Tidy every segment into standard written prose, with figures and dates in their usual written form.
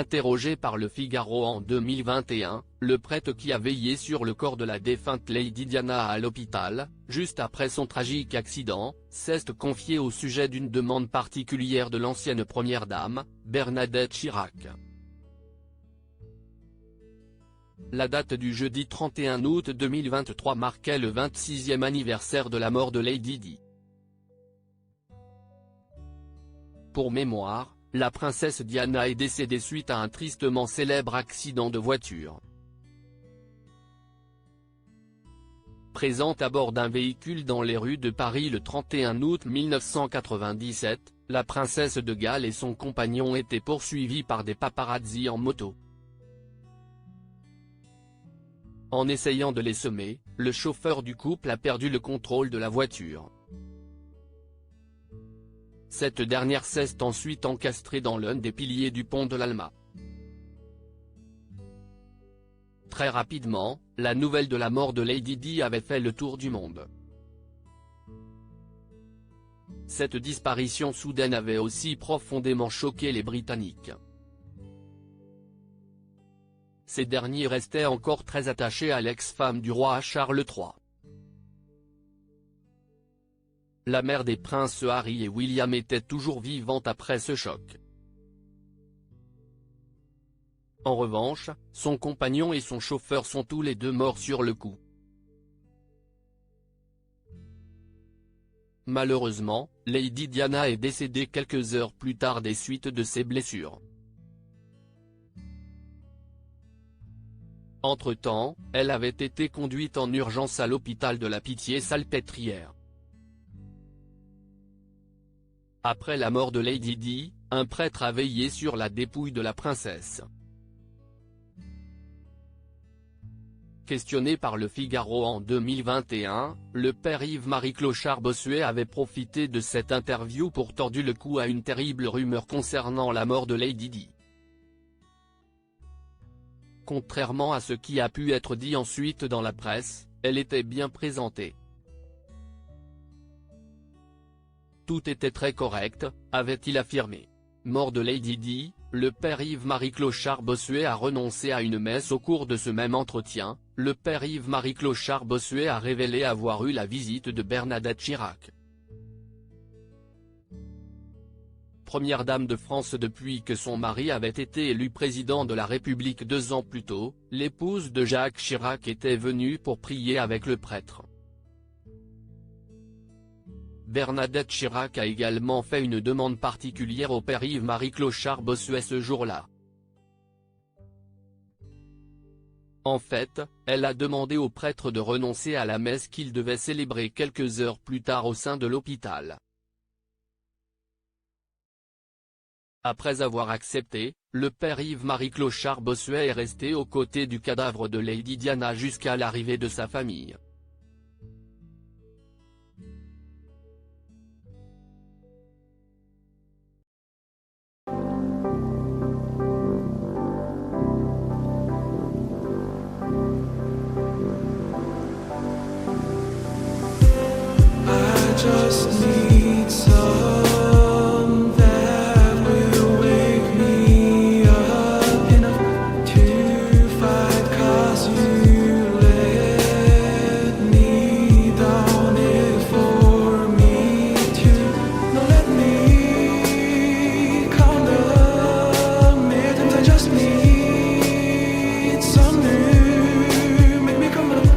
Interrogé par Le Figaro en 2021, le prêtre qui a veillé sur le corps de la défunte Lady Diana à l'hôpital, juste après son tragique accident, s'est confié au sujet d'une demande particulière de l'ancienne première dame, Bernadette Chirac. La date du jeudi 31 août 2023 marquait le 26e anniversaire de la mort de Lady Di. Pour mémoire, la princesse Diana est décédée suite à un tristement célèbre accident de voiture. Présente à bord d'un véhicule dans les rues de Paris le 31 août 1997, la princesse de Galles et son compagnon étaient poursuivis par des paparazzi en moto. En essayant de les semer, le chauffeur du couple a perdu le contrôle de la voiture. Cette dernière s'est ensuite encastrée dans l'un des piliers du pont de l'Alma. Très rapidement, la nouvelle de la mort de Lady Di avait fait le tour du monde. Cette disparition soudaine avait aussi profondément choqué les Britanniques. Ces derniers restaient encore très attachés à l'ex-femme du roi Charles III. La mère des princes Harry et William était toujours vivante après ce choc. En revanche, son compagnon et son chauffeur sont tous les deux morts sur le coup. Malheureusement, Lady Diana est décédée quelques heures plus tard des suites de ses blessures. Entre-temps, elle avait été conduite en urgence à l'hôpital de la Pitié-Salpêtrière. Après la mort de Lady Di, un prêtre a veillé sur la dépouille de la princesse. Questionné par Le Figaro en 2021, le père Yves-Marie Clochard-Bossuet avait profité de cette interview pour tordre le cou à une terrible rumeur concernant la mort de Lady Di. Contrairement à ce qui a pu être dit ensuite dans la presse, elle était bien présentée. Tout était très correct, avait-il affirmé. Mort de Lady Di, le père Yves-Marie Clochard-Bossuet a renoncé à une messe au cours de ce même entretien. Le père Yves-Marie Clochard-Bossuet a révélé avoir eu la visite de Bernadette Chirac. Première dame de France depuis que son mari avait été élu président de la République 2 ans plus tôt, l'épouse de Jacques Chirac était venue pour prier avec le prêtre. Bernadette Chirac a également fait une demande particulière au père Yves-Marie Clochard-Bossuet ce jour-là. En fait, elle a demandé au prêtre de renoncer à la messe qu'il devait célébrer quelques heures plus tard au sein de l'hôpital. Après avoir accepté, le père Yves-Marie Clochard-Bossuet est resté aux côtés du cadavre de Lady Diana jusqu'à l'arrivée de sa famille. Just need some that will wake me up enough to fight, 'cause you let me down it for me to. Now let me count the minutes. I just need some new, make me come up.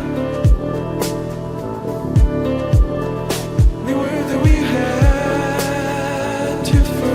We had to first.